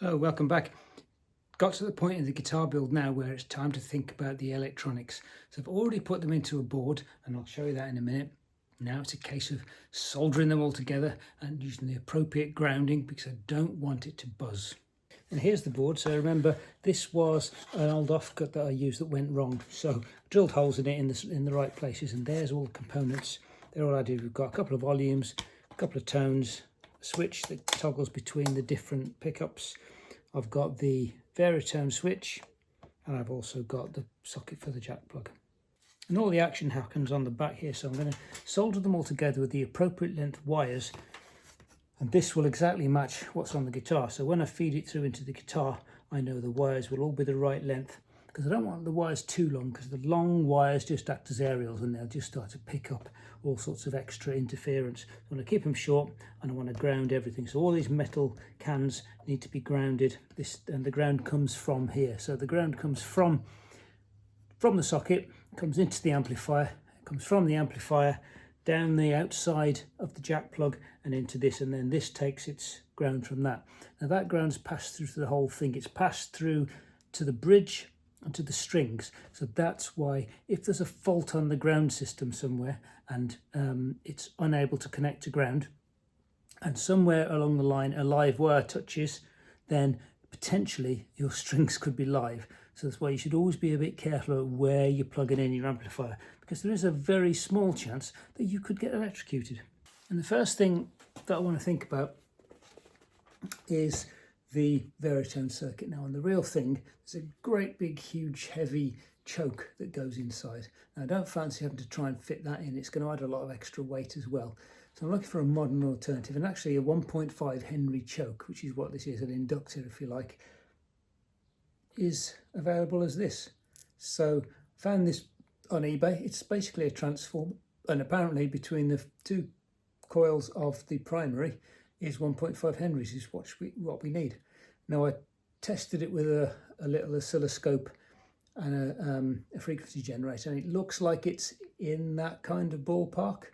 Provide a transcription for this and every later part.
Hello, welcome back. Got to the point in the guitar build now where it's time to think about the electronics. So I've already put them into a board and I'll show you that in a minute. Now it's a case of soldering them all together and using the appropriate grounding because I don't want it to buzz. And here's the board. So remember, this was an old offcut that I used that went wrong. So I drilled holes in it in the right places, and there's all the components. They're all I did. We've got a couple of volumes, a couple of tones, a switch that toggles between the different pickups. I've got the Varitone switch, and I've also got the socket for the jack plug. And all the action happens on the back here, so I'm going to solder them all together with the appropriate length wires, and this will exactly match what's on the guitar. So when I feed it through into the guitar, I know the wires will all be the right length, because I don't want the wires too long, because the long wires just act as aerials and they'll just start to pick up all sorts of extra interference. So I want to keep them short and I want to ground everything. So all these metal cans need to be grounded, and the ground comes from here. So the ground comes from the socket, comes into the amplifier, comes from the amplifier down the outside of the jack plug and into this, and then this takes its ground from that. Now that ground's passed through to the whole thing. It's passed through to the bridge and to the strings. So that's why if there's a fault on the ground system somewhere and it's unable to connect to ground, and somewhere along the line a live wire touches, then potentially your strings could be live. So that's why you should always be a bit careful of where you're plugging in your amplifier, because there is a very small chance that you could get electrocuted. And the first thing that I want to think about is the Varitone circuit. Now on the real thing, there's a great big huge heavy choke that goes inside. Now I don't fancy having to try and fit that in. It's going to add a lot of extra weight as well. So I'm looking for a modern alternative, and actually a 1.5 Henry choke, which is what this is, an inductor if you like, is available as this. So I found this on eBay. It's basically a transformer, and apparently between the two coils of the primary is 1.5 Henrys is what we need. Now I tested it with a little oscilloscope and a frequency generator, and it looks like it's in that kind of ballpark,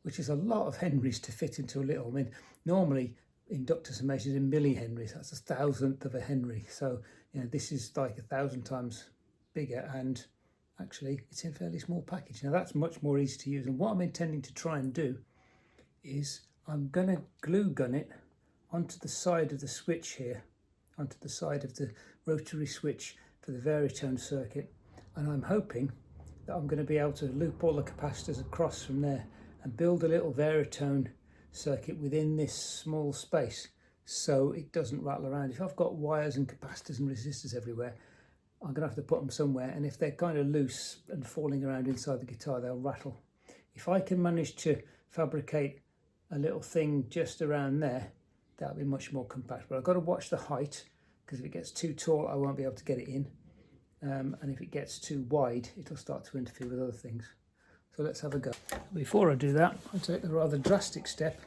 which is a lot of Henrys to fit into a little. I mean, normally inductors are measured in millihenries. That's 1,000th of a Henry. So you know, this is like 1,000 times bigger, and actually it's in a fairly small package. Now that's much more easy to use, and what I'm intending to try and do is I'm going to glue gun it onto the side of the switch here, onto the side of the rotary switch for the Varitone circuit, and I'm hoping that I'm going to be able to loop all the capacitors across from there and build a little Varitone circuit within this small space so it doesn't rattle around. If I've got wires and capacitors and resistors everywhere, I'm going to have to put them somewhere, and if they're kind of loose and falling around inside the guitar, they'll rattle. If I can manage to fabricate a little thing just around there, that'll be much more compact. But I've got to watch the height, because if it gets too tall I won't be able to get it in, and if it gets too wide it'll start to interfere with other things. So let's have a go. Before I do that, I'll take the rather drastic step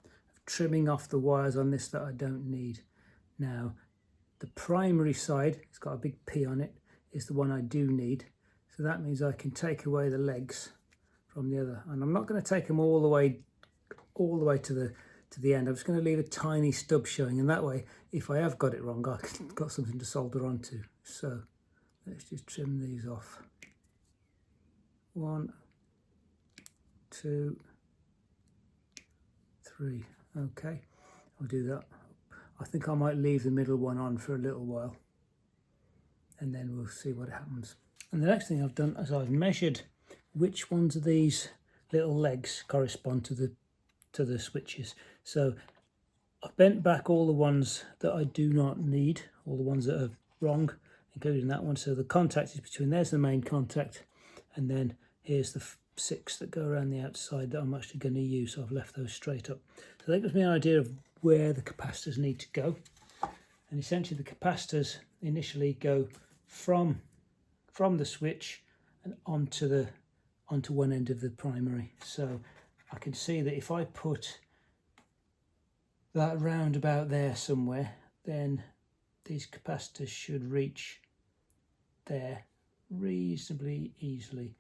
of trimming off the wires on this that I don't need. Now the primary side, it's got a big P on it, is the one I do need. So that means I can take away the legs from the other, and I'm not going to take them all the way to the end. I'm just going to leave a tiny stub showing, and that way if I have got it wrong I've got something to solder onto. So let's just trim these off. 1, 2, 3. Okay, I'll do that. I think I might leave the middle one on for a little while, and then we'll see what happens. And the next thing I've done is I've measured which ones of these little legs correspond to the switches. So I've bent back all the ones that I do not need, all the ones that are wrong, including that one. So the contact is between, there's the main contact, and then here's the 6 that go around the outside that I'm actually going to use. So I've left those straight up. So that gives me an idea of where the capacitors need to go. And essentially the capacitors initially go from the switch and onto one end of the primary. So I can see that if I put that round about there somewhere, then these capacitors should reach there reasonably easily.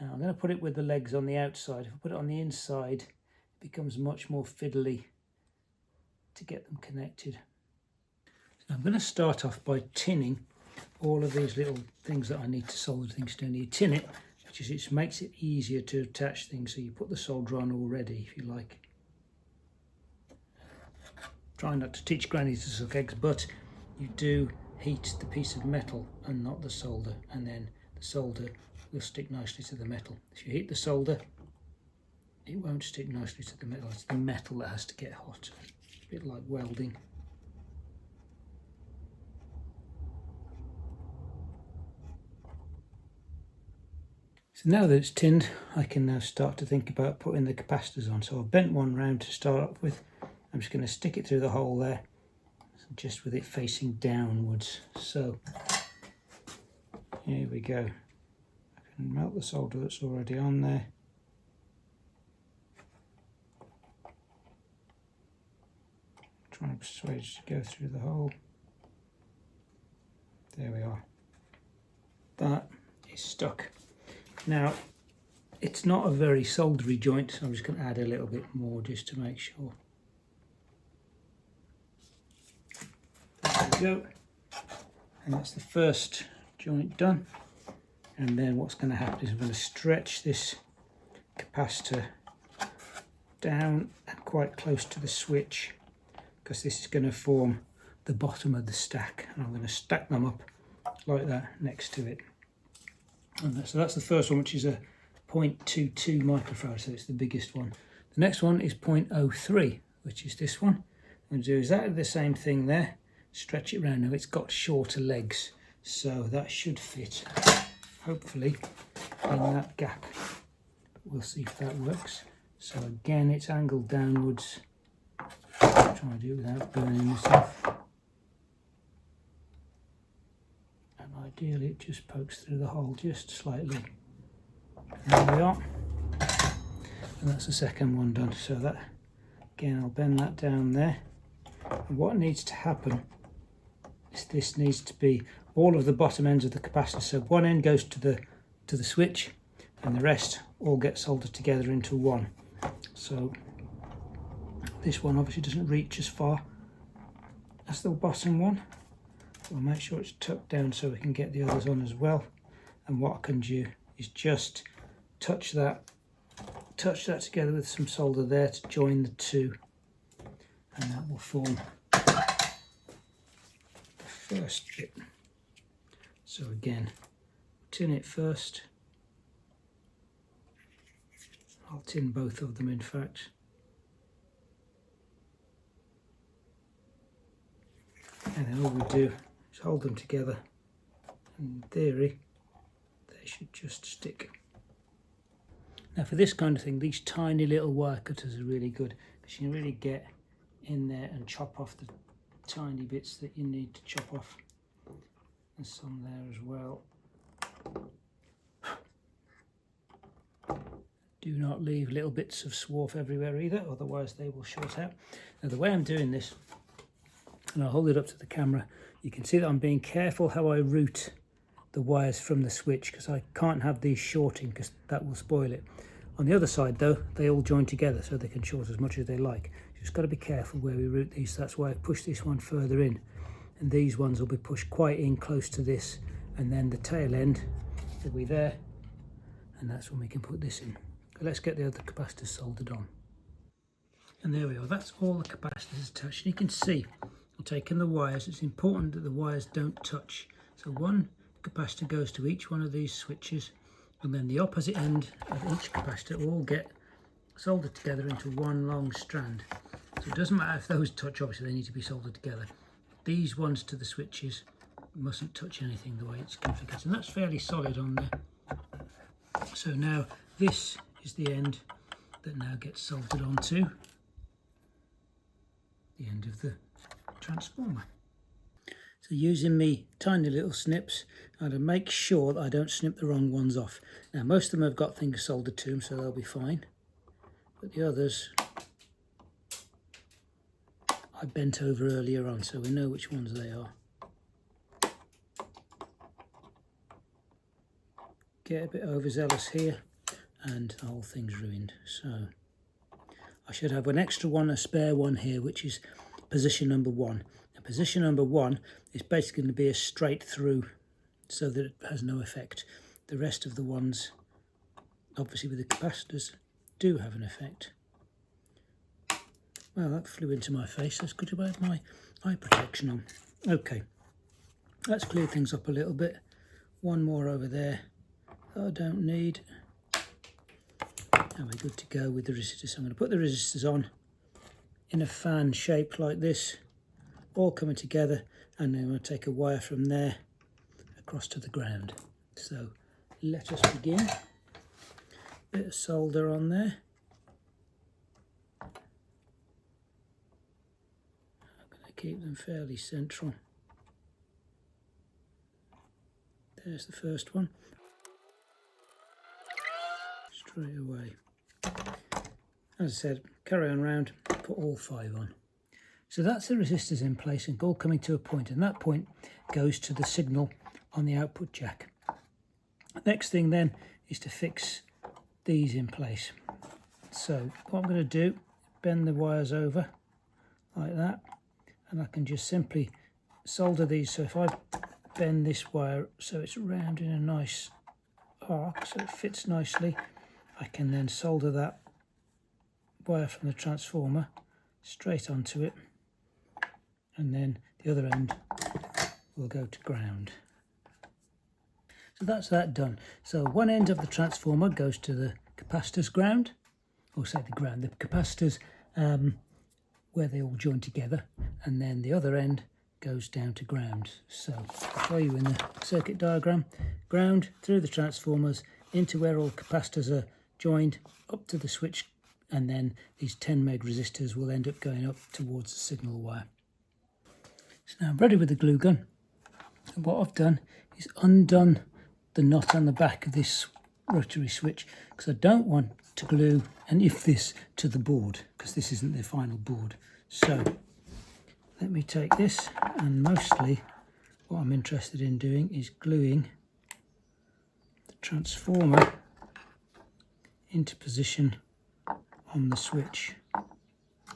Now I'm going to put it with the legs on the outside. If I put it on the inside, it becomes much more fiddly to get them connected. I'm going to start off by tinning all of these little things that I need to solder things to. And you tin it, which is, it makes it easier to attach things, so you put the solder on already if you like. Try not to teach granny to suck eggs, but you do heat the piece of metal and not the solder, and then the solder will stick nicely to the metal. If you heat the solder, it won't stick nicely to the metal. It's the metal that has to get hot. It's a bit like welding. So now that it's tinned, I can now start to think about putting the capacitors on. So I've bent one round to start off with. I'm just going to stick it through the hole there, just with it facing downwards. So here we go. I can melt the solder that's already on there. Trying to persuade it to go through the hole. There we are. That is stuck. Now, it's not a very soldery joint, so I'm just going to add a little bit more just to make sure. There we go. And that's the first joint done. And then what's going to happen is I'm going to stretch this capacitor down and quite close to the switch, because this is going to form the bottom of the stack, and I'm going to stack them up like that next to it. And so that's the first one, which is a 0.22 microfarad, so it's the biggest one. The next one is 0.03, which is this one. I'm going to do exactly the same thing there, stretch it around. Now it's got shorter legs, so that should fit, hopefully, in that gap. But we'll see if that works. So again, it's angled downwards. Try to do it without burning myself. And ideally it just pokes through the hole just slightly. There we are. And that's the second one done. So that, again, I'll bend that down there. And what needs to happen is this needs to be all of the bottom ends of the capacitor. So one end goes to the switch, and the rest all get soldered together into one. So this one obviously doesn't reach as far as the bottom one. We'll make sure it's tucked down so we can get the others on as well. And what I can do is just touch that together with some solder there to join the two, and that will form the first bit. So again, tin it first. I'll tin both of them, in fact. And then all we do is hold them together. In theory, they should just stick. Now for this kind of thing, these tiny little wire cutters are really good, because you can really get in there and chop off the tiny bits that you need to chop off. There's some there as well. Do not leave little bits of swarf everywhere either, otherwise they will short out. Now the way I'm doing this, and I'll hold it up to the camera, you can see that I'm being careful how I route the wires from the switch, because I can't have these shorting, because that will spoil it. On the other side though, they all join together so they can short as much as they like. You just got to be careful where we route these. That's why I've pushed this one further in, and these ones will be pushed quite in close to this, and then the tail end will be there, and that's when we can put this in. So let's get the other capacitors soldered on. And there we are, that's all the capacitors attached. And you can see I've taken the wires. It's important that the wires don't touch. So one capacitor goes to each one of these switches, and then the opposite end of each capacitor all get soldered together into one long strand. So it doesn't matter if those touch, obviously they need to be soldered together. These ones to the switches mustn't touch anything the way it's configured, and that's fairly solid on there. So now this is the end that now gets soldered onto the end of the transformer. So using me tiny little snips, I'm going to make sure that I don't snip the wrong ones off. Now most of them have got things soldered to them, so they'll be fine, but the others I bent over earlier on, so we know which ones they are. Get a bit overzealous here and the whole thing's ruined. So I should have an extra one, a spare one here, which is position number 1. Position number 1 is basically going to be a straight through so that it has no effect. The rest of the ones, obviously with the capacitors, do have an effect. Well, that flew into my face. That's good to have my eye protection on. Okay, let's clear things up a little bit. One more over there that I don't need. And we're good to go with the resistors. I'm going to put the resistors on in a fan shape like this, all coming together, and then I'm going to take a wire from there across to the ground. So let us begin. Bit of solder on there. I'm going to keep them fairly central. There's the first one. Straight away. As I said, carry on round, put all 5 on. So that's the resistors in place and all coming to a point, and that point goes to the signal on the output jack. Next thing then is to fix these in place. So what I'm going to do, bend the wires over like that, and I can just simply solder these. So if I bend this wire so it's round in a nice arc so it fits nicely, I can then solder that wire from the transformer straight onto it, and then the other end will go to ground. So that's that done. So one end of the transformer goes to the capacitor's ground, or say the ground, the capacitors where they all join together, and then the other end goes down to ground. So I'll show you in the circuit diagram. Ground through the transformers into where all capacitors are joined, up to the switch, and then these 10 meg resistors will end up going up towards the signal wire. So now I'm ready with the glue gun, and what I've done is undone the nut on the back of this rotary switch, because I don't want to glue any of this to the board, because this isn't the final board. So let me take this, and mostly what I'm interested in doing is gluing the transformer into position on the switch.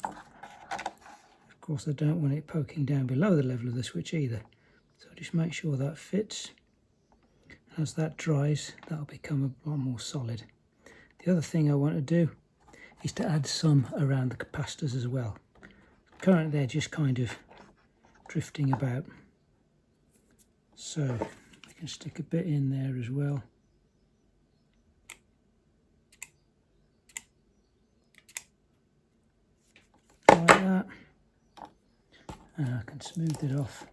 Of course, I don't want it poking down below the level of the switch either. So just make sure that fits. As that dries, that'll become a lot more solid. The other thing I want to do is to add some around the capacitors as well. Currently they're just kind of drifting about. So I can stick a bit in there as well. Like that. And I can smooth it off.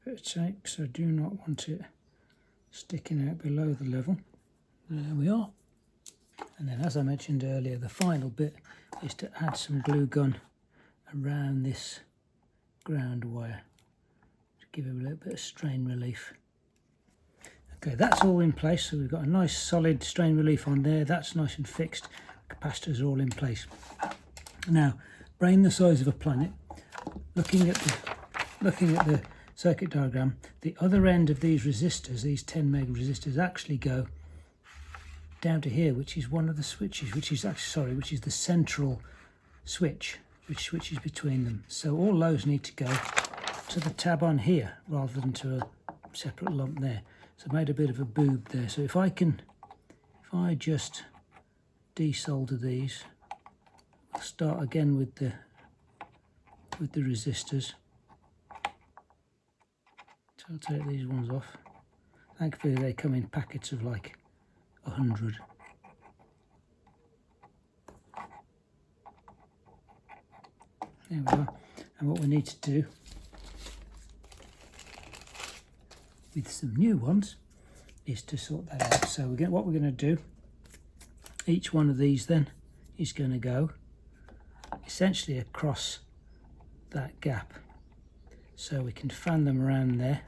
A bit of tape, because I do not want it sticking out below the level. There we are. And then, as I mentioned earlier, the final bit is to add some glue gun around this ground wire to give it a little bit of strain relief. Okay, that's all in place. So we've got a nice solid strain relief on there. That's nice and fixed. Capacitors are all in place. Now, brain the size of a planet. Looking at the circuit diagram, the other end of these resistors, these 10 meg resistors, actually go down to here, which is one of the switches, which is the central switch, which switches between them. So all those need to go to the tab on here rather than to a separate lump there. So I made a bit of a boob there. So if I just desolder these, I'll start again with the resistors. So I'll take these ones off. Thankfully they come in packets of like 100. There we are. And what we need to do with some new ones is to sort that out. So what we're going to do, each one of these then is going to go essentially across that gap. So we can fan them around there,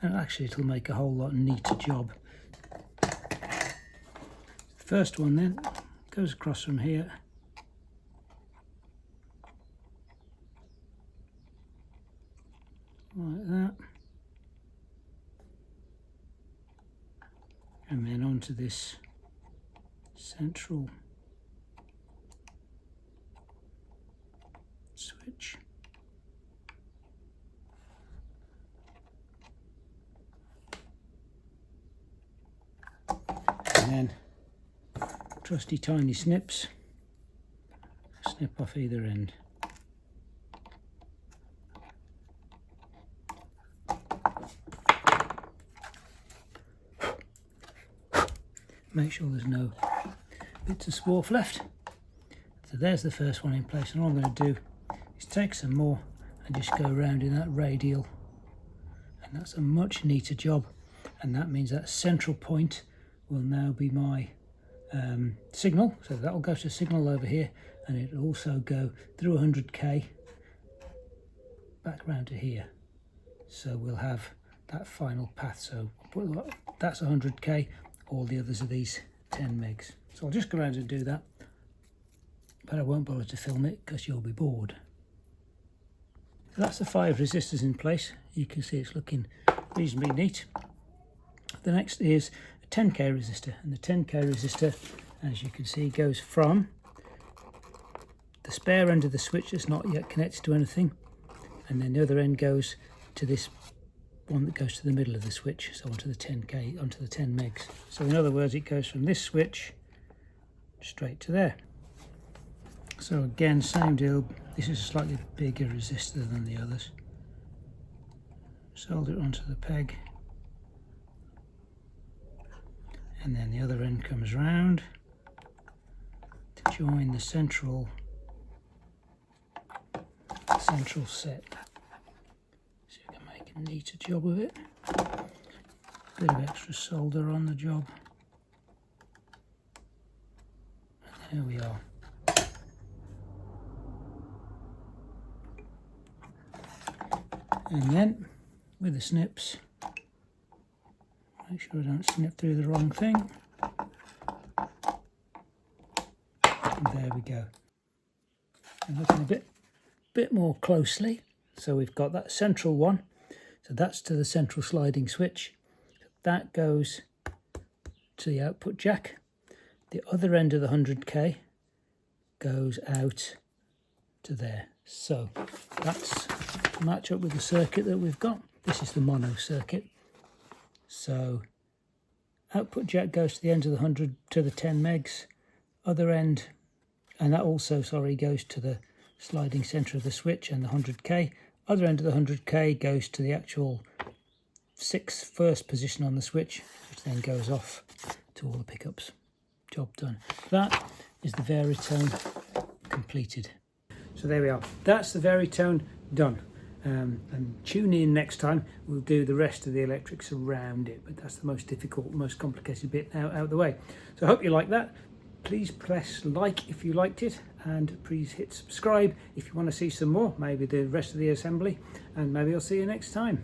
and actually it'll make a whole lot neater job. The first one then goes across from here. Like that. And then onto this central switch. And then trusty tiny snips, snip off either end. Make sure there's no bits of swarf left. So there's the first one in place, and all I'm going to do is take some more and just go around in that radial, and that's a much neater job. And that means that central point will now be my signal, so that will go to signal over here, and it'll also go through 100k back around to here. So we'll have that final path. So that's 100k, all the others are these 10 megs. So I'll just go around and do that, but I won't bother to film it because you'll be bored. So that's the 5 resistors in place. You can see it's looking reasonably neat. The next is a 10k resistor, and the 10k resistor, as you can see, goes from the spare end of the switch that's not yet connected to anything, and then the other end goes to this one that goes to the middle of the switch, so onto the 10k, onto the 10 megs. So in other words, it goes from this switch straight to there. So again, same deal. This is a slightly bigger resistor than the others. Solder it onto the peg, and then the other end comes round to join the central set. So you can make a neater job of it. Bit of extra solder on the job. And there we are. And then with the snips, make sure I don't snip through the wrong thing. And there we go. And looking a bit more closely, so we've got that central one, so that's to the central sliding switch. That goes to the output jack. The other end of the 100k goes out to there. So that's to match up with the circuit that we've got. This is the mono circuit. So output jack goes to the end of the 100 to the 10 megs, other end, and that also, sorry, goes to the sliding center of the switch and the 100k. Other end of the 100k goes to the actual first position on the switch, which then goes off to all the pickups. Job done. That is the Varitone completed. So there we are. That's the Varitone done. And tune in next time. We'll do the rest of the electrics around it, but that's the most difficult, most complicated bit now out of the way. So I hope you like that. Please press like if you liked it, and please hit subscribe if you want to see some more, maybe the rest of the assembly, and maybe I'll see you next time.